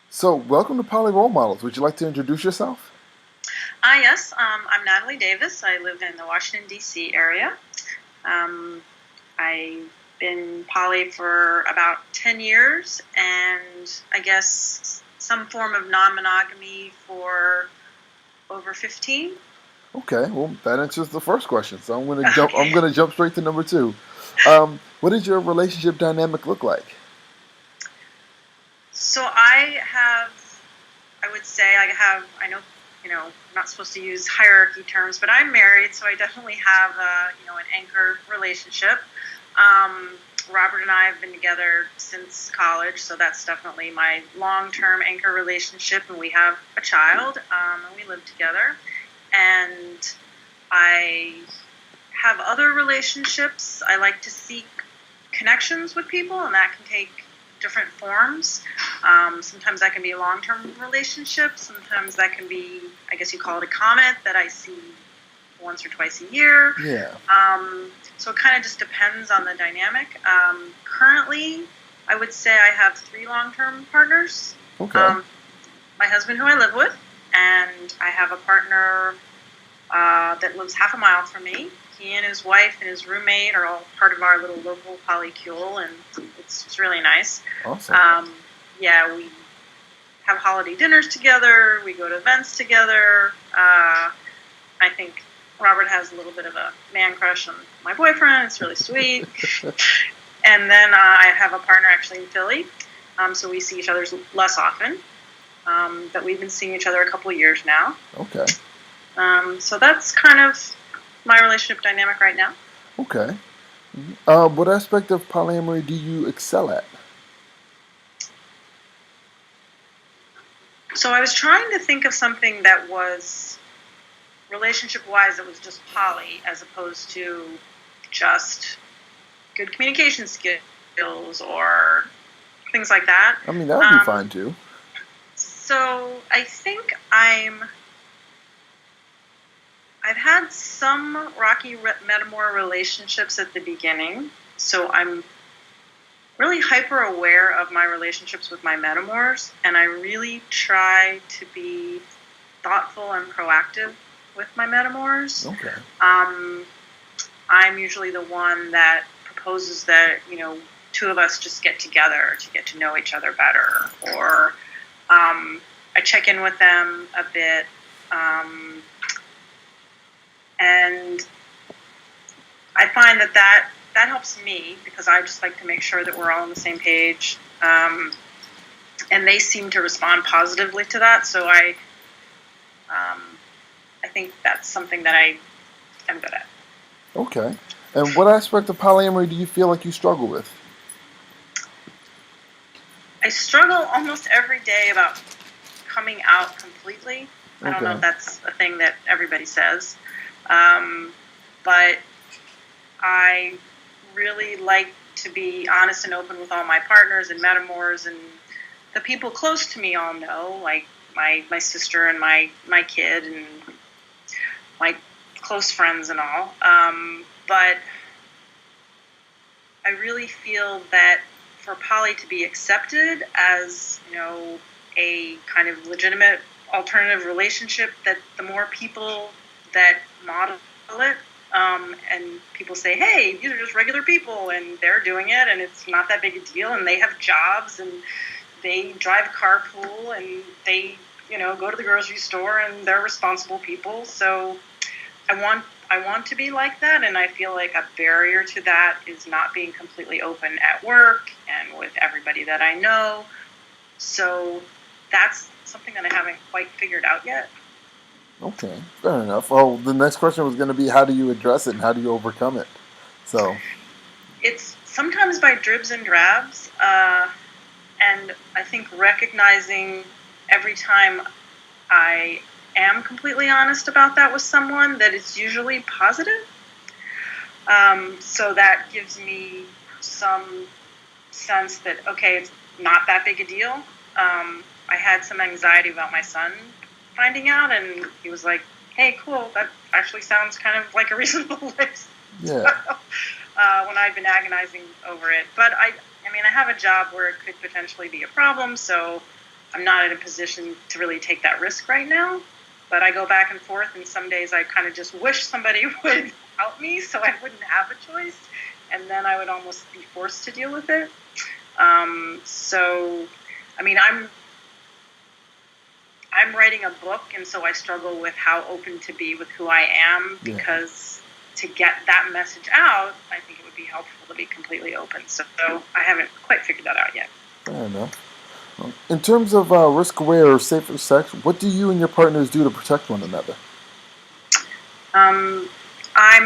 So, welcome to Poly Role Models. Would you like to introduce yourself? Yes, I'm Natalie Davis. I live in the Washington, D.C. area. Um, I've been poly for about 10 years, and I guess some form of non-monogamy for over 15. Okay, well, that answers the first question. So, I'm gonna jump. I'm Okay. gonna jump straight to number two. What does your relationship dynamic look like? So I would say I know, I'm not supposed to use hierarchy terms, but I'm married, so I definitely have, an anchor relationship. Um, Robert and I have been together since college, so that's definitely my long-term anchor relationship, and we have a child, and we live together. And I have other relationships. I like to seek connections with people, and that can take different forms. Sometimes that can be a long-term relationship. Sometimes that can be, I guess you call it a comment that I see once or twice a year. Yeah. So it kind of just depends on the dynamic. Currently, I would say I have 3 long-term partners. Okay. My husband, who I live with, and I have a partner that lives half a mile from me. He and his wife and his roommate are all part of our little local polycule, and it's really nice. Awesome. Yeah, we have holiday dinners together. We go to events together. I think Robert has a little bit of a man crush on my boyfriend. It's really sweet. And then I have a partner actually in Philly, so we see each other less often. But we've been seeing each other a couple of years now. Okay. So that's kind of my relationship dynamic right now. Okay. What aspect of polyamory do you excel at? So I was trying to think of something that was relationship-wise that was just poly, as opposed to just good communication skills or things like that. I mean, that would be fine too. So I think I've had some rocky metamor relationships at the beginning, so I'm really hyper aware of my relationships with my metamors, and I really try to be thoughtful and proactive with my metamors. Okay. I'm usually the one that proposes that, two of us just get together to get to know each other better, or I check in with them a bit. And I find that helps me because I just like to make sure that we're all on the same page. And they seem to respond positively to that. So I think that's something that I am good at. Okay. And what aspect of polyamory do you feel like you struggle with? I struggle almost every day about coming out completely. I don't know if Okay. that's a thing that everybody says. But I really like to be honest and open with all my partners and metamors, and the people close to me all know, like my sister and my kid and my close friends and all. But I really feel that for poly to be accepted as, a kind of legitimate alternative relationship, that the more people that model it, and people say, hey, these are just regular people and they're doing it and it's not that big a deal and they have jobs and they drive a carpool and they, go to the grocery store and they're responsible people. So I want to be like that, and I feel like a barrier to that is not being completely open at work and with everybody that I know. So that's something that I haven't quite figured out yet. Okay. Fair enough. Oh, the next question was going to be how do you address it and how do you overcome it? So, It's sometimes by dribs and drabs, and I think recognizing every time I am completely honest about that with someone that it's usually positive. So that gives me some sense that, okay, it's not that big a deal. I had some anxiety about my son finding out, and he was like, hey, cool, that actually sounds kind of like a reasonable list. yeah. When I've been agonizing over it. But I mean, I have a job where it could potentially be a problem, so I'm not in a position to really take that risk right now. But I go back and forth, and some days I kind of just wish somebody would help me so I wouldn't have a choice, and then I would almost be forced to deal with it. So, I mean, I'm writing a book, and so I struggle with how open to be with who I am, because to get that message out, I think it would be helpful to be completely open. So I haven't quite figured that out yet. Fair enough. In terms of risk-aware or safer sex, what do you and your partners do to protect one another? I'm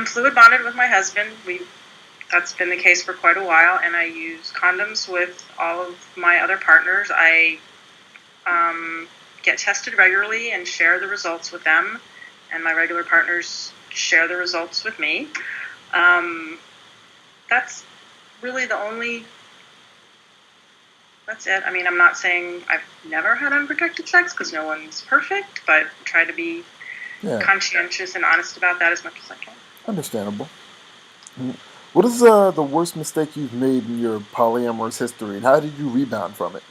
fluid bonded with my husband. That's been the case for quite a while, and I use condoms with all of my other partners. I get tested regularly and share the results with them, and my regular partners share the results with me. That's really that's it. I mean, I'm not saying I've never had unprotected sex, because no one's perfect, but try to be conscientious and honest about that as much as I can. Understandable. What is the worst mistake you've made in your polyamorous history, and how did you rebound from it?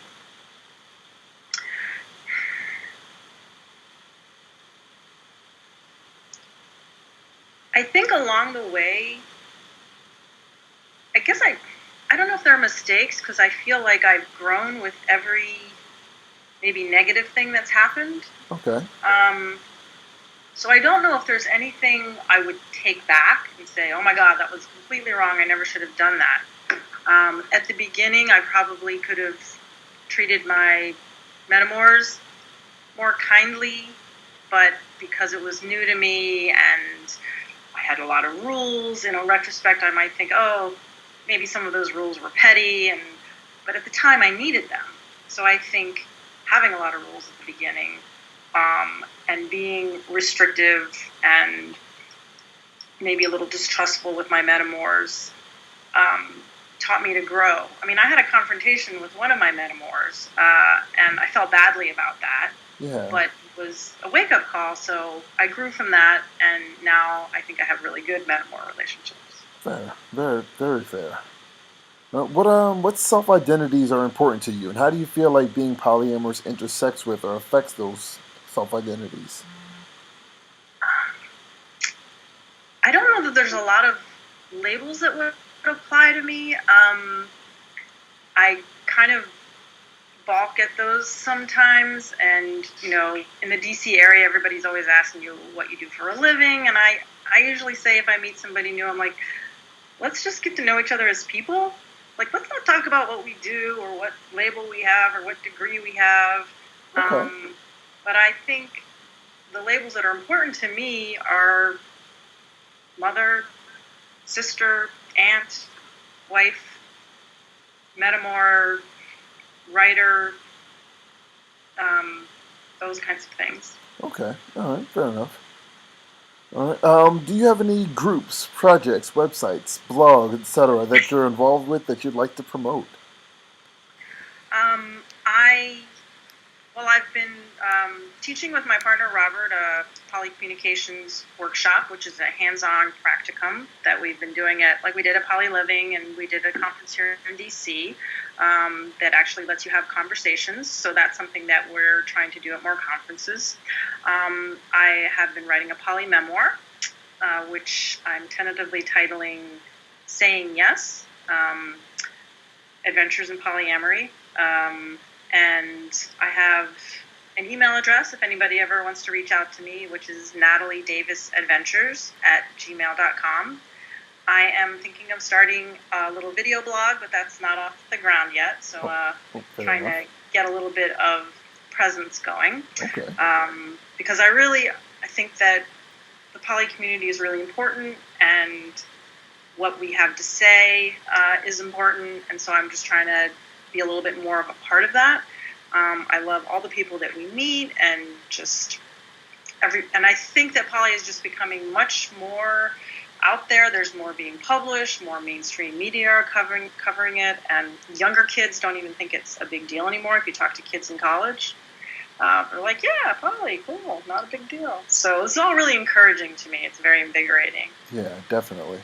I think along the way, I guess I don't know if they're mistakes, because I feel like I've grown with every maybe negative thing that's happened. Okay. So I don't know if there's anything I would take back and say, oh my God, that was completely wrong. I never should have done that. At the beginning, I probably could have treated my metamors more kindly, but because it was new to me and I had a lot of rules, in retrospect, I might think, oh, maybe some of those rules were petty, but at the time I needed them. So I think having a lot of rules at the beginning, and being restrictive and maybe a little distrustful with my metamors, taught me to grow. I mean, I had a confrontation with one of my metamors, and I felt badly about that. Yeah. But it was a wake-up call, so I grew from that, and now I think I have really good metamor relationships. Fair. Very, very fair. What self-identities are important to you, and how do you feel like being polyamorous intersects with or affects those self-identities? I don't know that there's a lot of labels that would apply to me. I kind of balk at those sometimes, and in the DC area, everybody's always asking you what you do for a living, and I usually say, if I meet somebody new, I'm like, let's just get to know each other as people. Like, let's not talk about what we do or what label we have or what degree we have. Okay. But I think the labels that are important to me are mother, sister, aunt, wife, metamor, writer, those kinds of things. Okay. All right. Fair enough. All right. Do you have any groups, projects, websites, blogs, etc., that you're involved with that you'd like to promote? I've been teaching with my partner Robert a polycommunications workshop, which is a hands-on practicum that we've been doing we did a Poly Living, and we did a conference here in DC that actually lets you have conversations. So that's something that we're trying to do at more conferences. I have been writing a poly memoir, which I'm tentatively titling Saying Yes, Adventures in Polyamory. And I have an email address if anybody ever wants to reach out to me, which is nataliedavisadventures@gmail.com. I am thinking of starting a little video blog, but that's not off the ground yet. So trying to get a little bit of presence going. Okay. Because I think that the poly community is really important, and what we have to say is important. And so I'm just trying to be a little bit more of a part of that. I love all the people that we meet, and and I think that poly is just becoming much more out there. There's more being published, more mainstream media are covering it, and younger kids don't even think it's a big deal anymore. If you talk to kids in college, they're like, yeah, poly, cool, not a big deal. So it's all really encouraging to me. It's very invigorating. Yeah, definitely.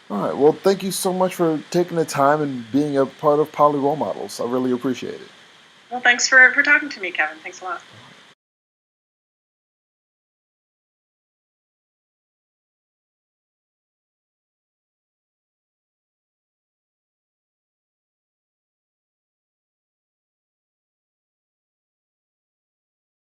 All right. Well, thank you so much for taking the time and being a part of Poly Role Models. I really appreciate it. Well, thanks for talking to me, Kevin. Thanks a lot.